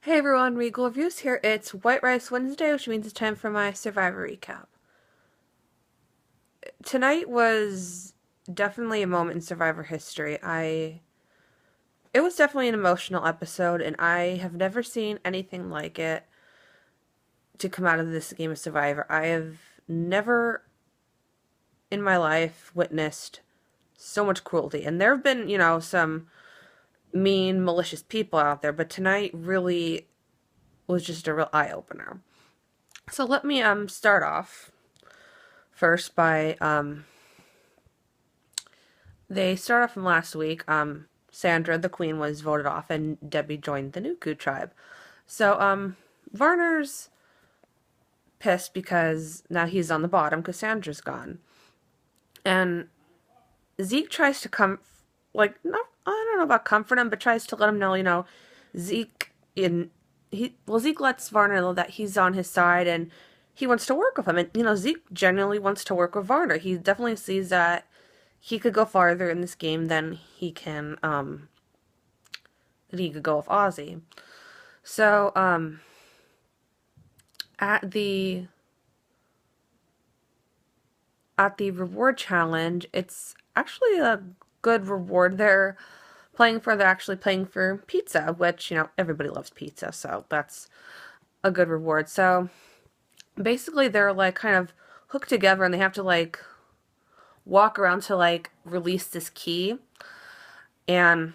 Hey everyone, Regal Reviews here. It's White Rice Wednesday, which means it's time for my Survivor recap. Tonight was definitely a moment in Survivor history. It was definitely an emotional episode, and I have never seen anything like it to come out of this game of Survivor. I have never in my life witnessed so much cruelty. And there have been, some mean, malicious people out there, but tonight really was just a real eye-opener. So let me start off first by they start off from last week. Sandra, the queen, was voted off, and Debbie joined the Nuku tribe. So Varner's pissed because now he's on the bottom because Sandra's gone, and Zeke tries to not, I don't know about comfort him, but tries to let him know, Zeke Zeke lets Varner know that he's on his side and he wants to work with him, and Zeke genuinely wants to work with Varner. He definitely sees that he could go farther in this game than he could go with Ozzy. So at the reward challenge, it's actually a good reward. They're actually playing for pizza, which, everybody loves pizza, so that's a good reward. So basically they're like kind of hooked together and they have to like walk around to like release this key. And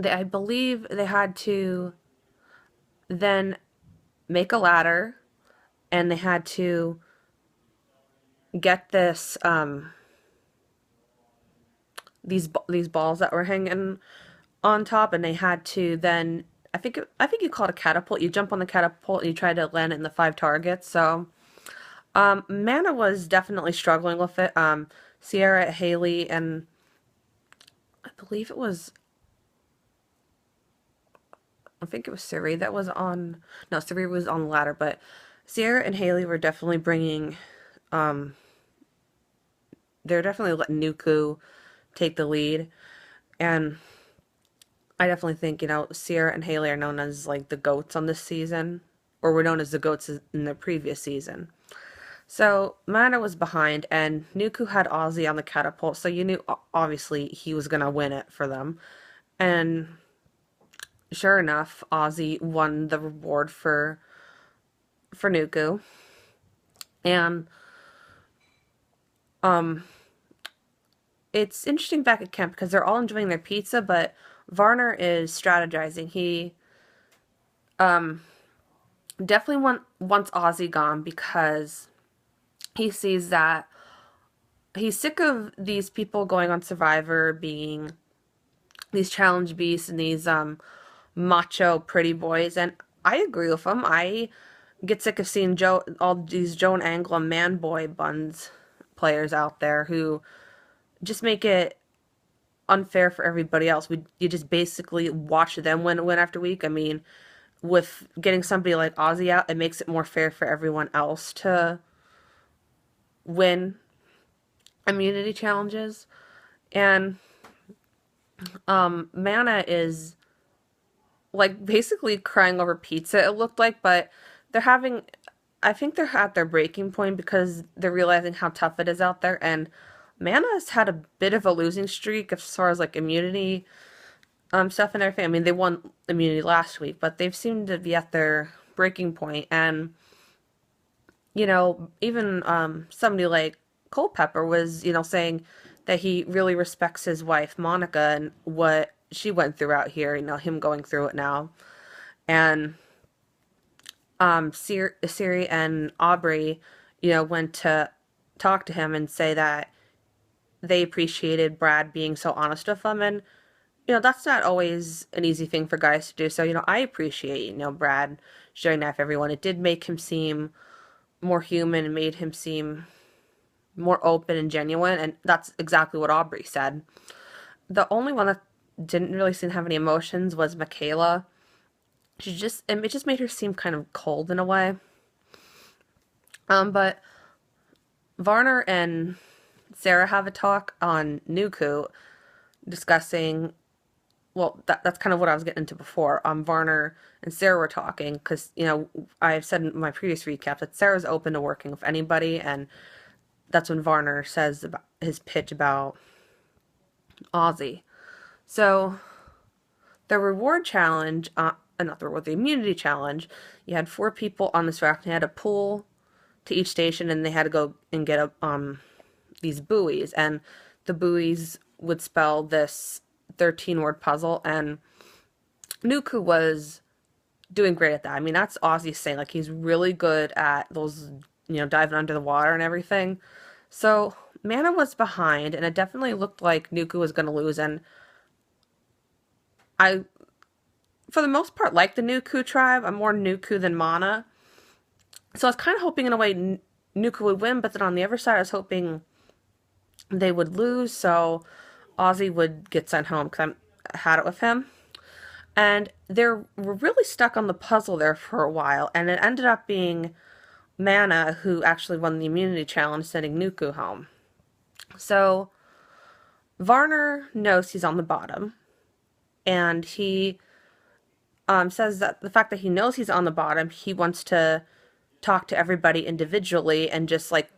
I believe they had to then make a ladder, and they had to get these balls that were hanging on top, and they had to then I think you call it a catapult. You jump on the catapult and you try to land it in the 5 targets. So Mana was definitely struggling with it. Sierra, Haley, and I believe I think it was Siri that was on. No, Siri was on the ladder, but Sierra and Haley were definitely bringing. Um, they're definitely letting Nuku take the lead, and I definitely think Sierra and Haley are known as like the goats on this season, or were known as the goats in the previous season. So Mana was behind, and Nuku had Ozzy on the catapult, so you knew obviously he was gonna win it for them. And sure enough, Ozzy won the reward for Nuku. And um it's interesting back at camp because they're all enjoying their pizza, but Varner is strategizing. He um definitely wants Ozzy gone because he sees that he's sick of these people going on Survivor being these challenge beasts and these macho pretty boys, and I agree with him. I get sick of seeing all these Joan Anglo man boy buns players out there who just make it unfair for everybody else. You just basically watch them win after week. I mean, with getting somebody like Ozzy out, it makes it more fair for everyone else to win immunity challenges. And Mana is like basically crying over pizza, it looked like, but they're having I think they're at their breaking point because they're realizing how tough it is out there, and Mana's had a bit of a losing streak as far as like immunity stuff and everything. I mean, they won immunity last week, but they've seemed to be at their breaking point, and even somebody like Culpepper was, saying that he really respects his wife, Monica, and what she went through out here, him going through it now. And Siri and Aubrey, went to talk to him and say that they appreciated Brad being so honest with them. And, that's not always an easy thing for guys to do. So, I appreciate, Brad sharing that with everyone. It did make him seem more human and made him seem more open and genuine, and that's exactly what Aubrey said. The only one that didn't really seem to have any emotions was Michaela. It just made her seem kind of cold in a way. But Varner and Sarah have a talk on Nuku discussing well, that's kind of what I was getting into before. Varner and Sarah were talking because, I've said in my previous recap that Sarah's open to working with anybody, and that's when Varner says about his pitch about Ozzy. So the reward challenge, not the reward, the immunity challenge, you had 4 people on this raft, and they had a pull to each station, and they had to go and get these buoys, and the buoys would spell this 13-word puzzle, and Nuku was doing great at that. I mean, that's Ozzy's saying, like, he's really good at those, diving under the water and everything. So, Mana was behind, and it definitely looked like Nuku was going to lose, and I, for the most part, like the Nuku tribe. I'm more Nuku than Mana. So I was kind of hoping in a way Nuka would win, but then on the other side I was hoping they would lose, so Ozzy would get sent home because I had it with him. And they were really stuck on the puzzle there for a while, and it ended up being Mana who actually won the immunity challenge, sending Nuku home. So Varner knows he's on the bottom, and he says that the fact that he knows he's on the bottom, he wants to talk to everybody individually and just like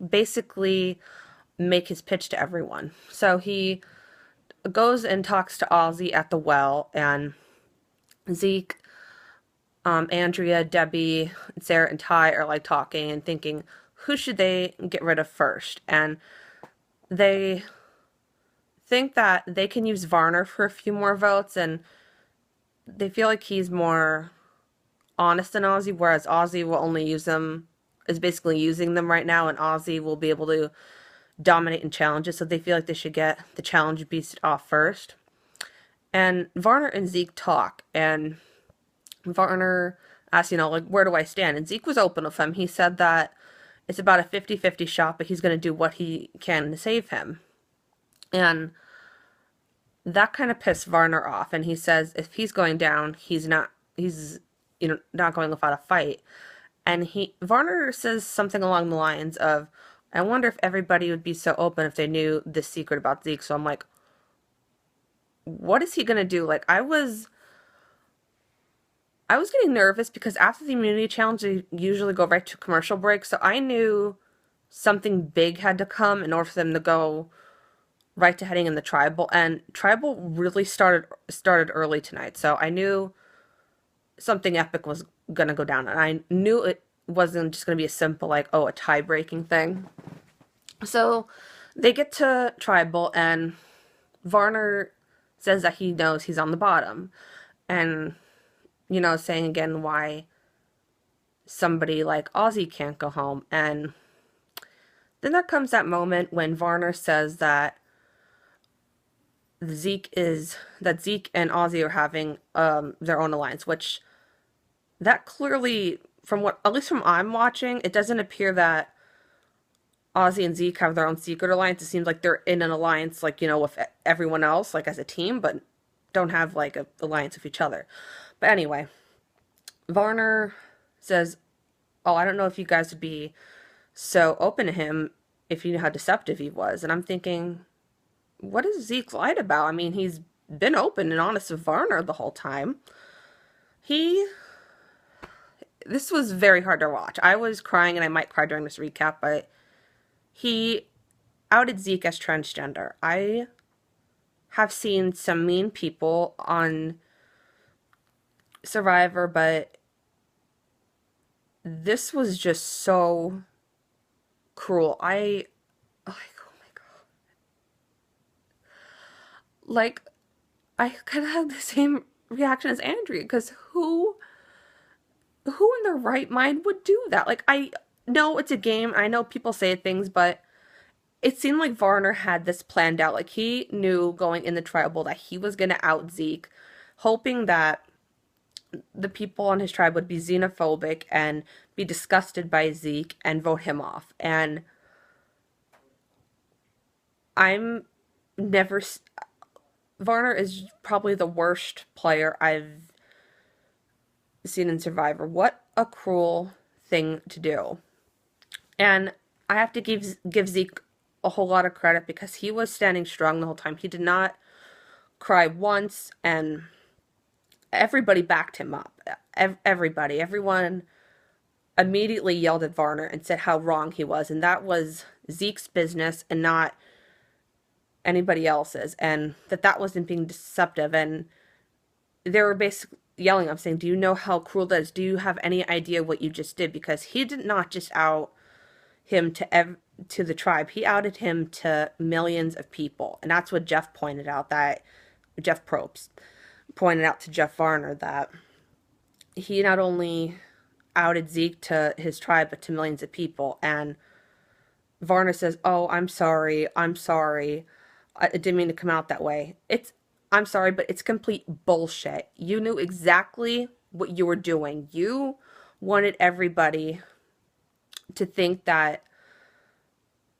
basically make his pitch to everyone. So he goes and talks to Ozzy at the well, and Zeke, Andrea, Debbie, Sarah, and Ty are like talking and thinking, who should they get rid of first? And they think that they can use Varner for a few more votes, and they feel like he's more honest than Ozzy, whereas Ozzy will only use them, is basically using them right now, and Ozzy will be able to dominate in challenges, so they feel like they should get the challenge beast off first. And Varner and Zeke talk, and Varner asks, like, where do I stand? And Zeke was open with him. He said that it's about a 50-50 shot, but he's going to do what he can to save him. And that kind of pissed Varner off, and he says if he's going down, he's not going without a fight. And Varner says something along the lines of, I wonder if everybody would be so open if they knew this secret about Zeke. So I'm like, what is he gonna do? Like, I was getting nervous because after the immunity challenge, they usually go right to commercial break. So I knew something big had to come in order for them to go right to heading in the tribal. And tribal really started early tonight. So I knew something epic was gonna go down, and I knew it wasn't just gonna be a simple like, oh, a tie-breaking thing. So they get to tribal, and Varner says that he knows he's on the bottom, and saying again why somebody like Ozzy can't go home. And then there comes that moment when Varner says that Zeke and Ozzy are having their own alliance, which that clearly, from what, at least from I'm watching, it doesn't appear that Ozzy and Zeke have their own secret alliance. It seems like they're in an alliance, like, with everyone else, like as a team, but don't have like an alliance with each other. But anyway, Varner says, oh, I don't know if you guys would be so open to him if you knew how deceptive he was. And I'm thinking, what is Zeke lied about? I mean, he's been open and honest with Varner the whole time. This was very hard to watch. I was crying, and I might cry during this recap, but he outed Zeke as transgender. I have seen some mean people on Survivor, but this was just so cruel. Oh my god. Like, I kind of had the same reaction as Andrea, because who in their right mind would do that? Like, I know it's a game, I know people say things, but it seemed like Varner had this planned out. Like, he knew going in the tribal that he was going to out Zeke, hoping that the people on his tribe would be xenophobic and be disgusted by Zeke and vote him off. And Varner is probably the worst player I've seen in Survivor. What a cruel thing to do. And I have to give Zeke a whole lot of credit, because he was standing strong the whole time. He did not cry once, and everybody backed him up. Everybody, everyone immediately yelled at Varner and said how wrong he was, and that was Zeke's business and not anybody else's, and that wasn't being deceptive. And they were basically yelling, I'm saying, do you know how cruel that is? Do you have any idea what you just did? Because he did not just out him to the tribe. He outed him to millions of people. And that's what Jeff pointed out, that Jeff Probst pointed out to Jeff Varner, that he not only outed Zeke to his tribe, but to millions of people. And Varner says, oh, I'm sorry. I'm sorry. I didn't mean to come out that way. I'm sorry, but it's complete bullshit. You knew exactly what you were doing. You wanted everybody to think that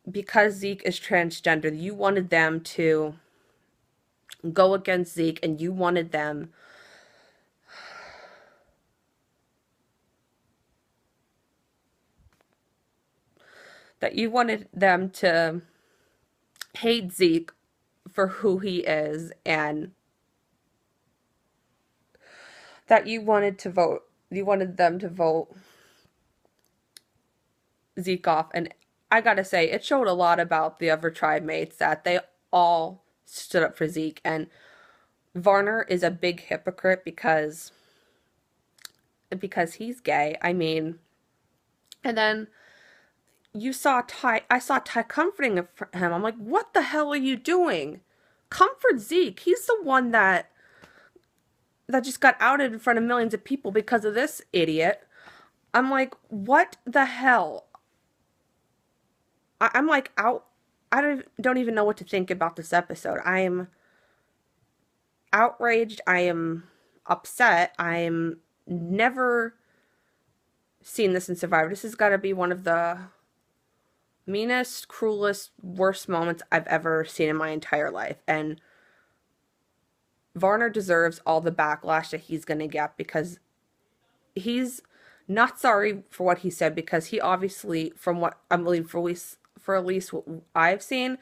because Zeke is transgender, you wanted them to go against Zeke, and you wanted them to hate Zeke for who he is, and that you wanted them to vote Zeke off. And I gotta say, it showed a lot about the other tribe mates, that they all stood up for Zeke. And Varner is a big hypocrite because he's gay. I mean, and then I saw Ty comforting him. I'm like, what the hell are you doing? Comfort Zeke. He's the one that just got outed in front of millions of people because of this idiot. I'm like, what the hell? I'm like out. I don't even know what to think about this episode. I am outraged. I am upset. I am never seen this in Survivor. This has got to be one of the meanest, cruelest, worst moments I've ever seen in my entire life. And Varner deserves all the backlash that he's going to get, because he's not sorry for what he said, because he obviously, from what I believe, for at least what I've seen,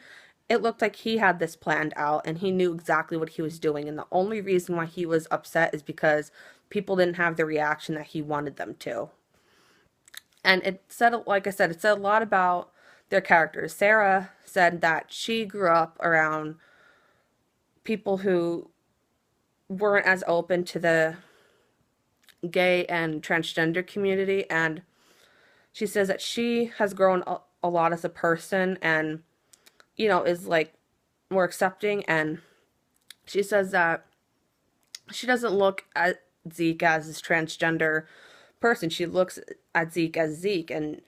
it looked like he had this planned out and he knew exactly what he was doing. And the only reason why he was upset is because people didn't have the reaction that he wanted them to. And it said, like I said, it said a lot about their characters. Sarah said that she grew up around people who weren't as open to the gay and transgender community, and she says that she has grown a lot as a person, and is like more accepting. And she says that she doesn't look at Zeke as this transgender person. She looks at Zeke as Zeke, and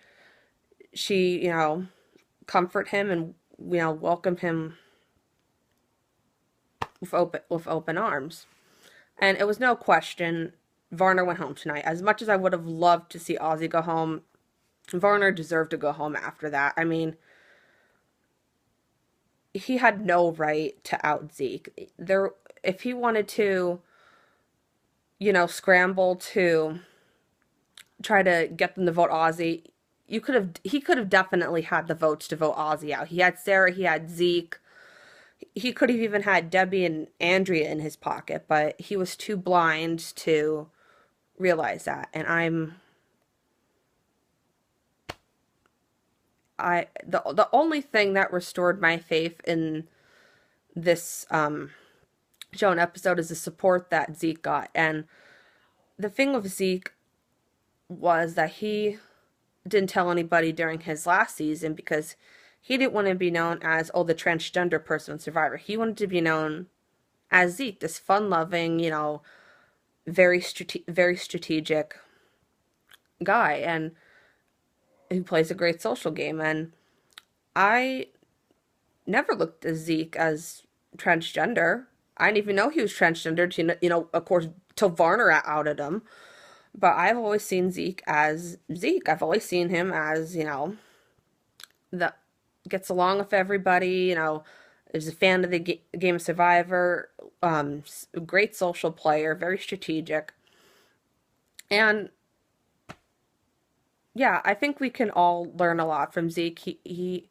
she comfort him and welcome him with open arms. And it was no question, Varner went home tonight. As much as I would have loved to see Ozzy go home, Varner deserved to go home after that. I mean, he had no right to out Zeke. If he wanted to, scramble to try to get them to vote Ozzy, he could have definitely had the votes to vote Ozzy out. He had Sarah, he had Zeke. He could have even had Debbie and Andrea in his pocket, but he was too blind to realize that. And the only thing that restored my faith in this show and episode is the support that Zeke got. And the thing with Zeke was that he didn't tell anybody during his last season, because he didn't want to be known as, the transgender person on Survivor. He wanted to be known as Zeke, this fun-loving, very strategic guy, and who plays a great social game. And I never looked at Zeke as transgender. I didn't even know he was transgender, of course, till Varner outed him. But I've always seen Zeke as Zeke. I've always seen him as, that gets along with everybody, is a fan of the game of Survivor, great social player, very strategic. And yeah, I think we can all learn a lot from Zeke. He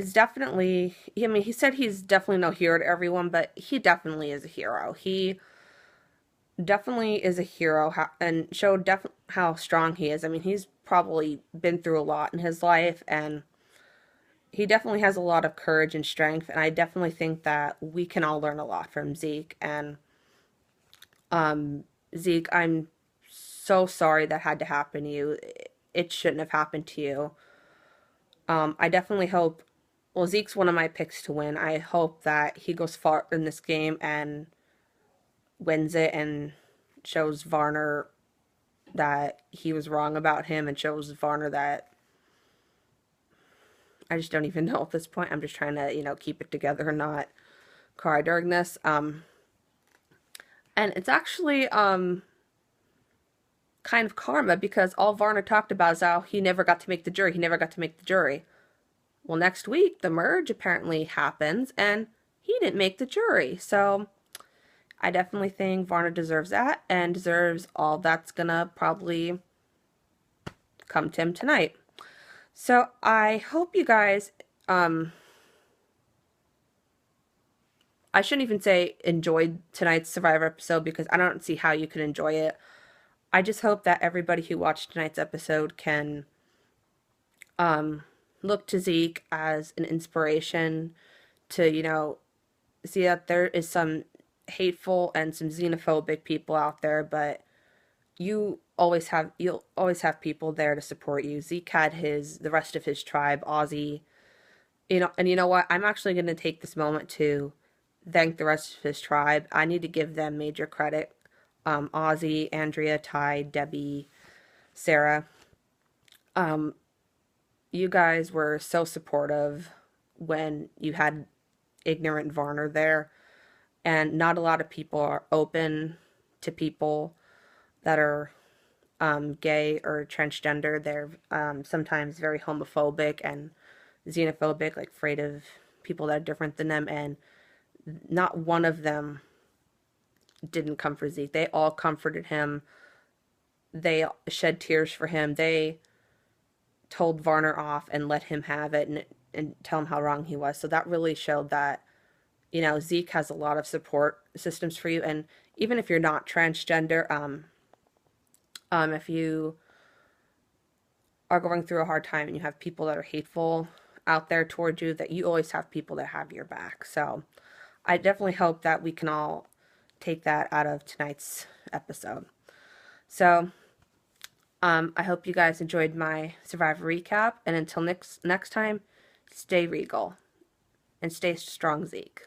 is definitely, I mean, he said he's definitely no hero to everyone, but he definitely is a hero. He definitely is a hero and showed how strong he is. I mean, he's probably been through a lot in his life, and he definitely has a lot of courage and strength. And I definitely think that we can all learn a lot from Zeke. And Zeke, I'm so sorry that had to happen to you. It shouldn't have happened to you. I definitely hope. Well, Zeke's one of my picks to win. I hope that he goes far in this game and wins it and shows Varner that he was wrong about him and shows Varner that I just don't even know at this point. I'm just trying to, keep it together and not cry during this. And it's actually kind of karma because all Varner talked about is how he never got to make the jury. He never got to make the jury. Well, next week the merge apparently happens and he didn't make the jury. So I definitely think Varner deserves that and deserves all that's gonna probably come to him tonight. So I hope you guys, I shouldn't even say enjoyed tonight's Survivor episode because I don't see how you can enjoy it. I just hope that everybody who watched tonight's episode can um, look to Zeke as an inspiration to, see that there is some hateful and some xenophobic people out there, but you'll always have people there to support you. Zeke had the rest of his tribe, Ozzy, and you know what? I'm actually going to take this moment to thank the rest of his tribe. I need to give them major credit. Ozzy, Andrea, Ty, Debbie, Sarah. Um, you guys were so supportive when you had ignorant Varner there, and not a lot of people are open to people that are gay or transgender. They're sometimes very homophobic and xenophobic, like afraid of people that are different than them, and not one of them didn't comfort Zeke. They all comforted him. They shed tears for him. They told Varner off and let him have it and tell him how wrong he was. So that really showed that, Zeke has a lot of support systems for you. And even if you're not transgender, if you are going through a hard time and you have people that are hateful out there towards you, that you always have people that have your back. So I definitely hope that we can all take that out of tonight's episode. So I hope you guys enjoyed my Survivor recap, and until next time, stay regal and stay strong, Zeke.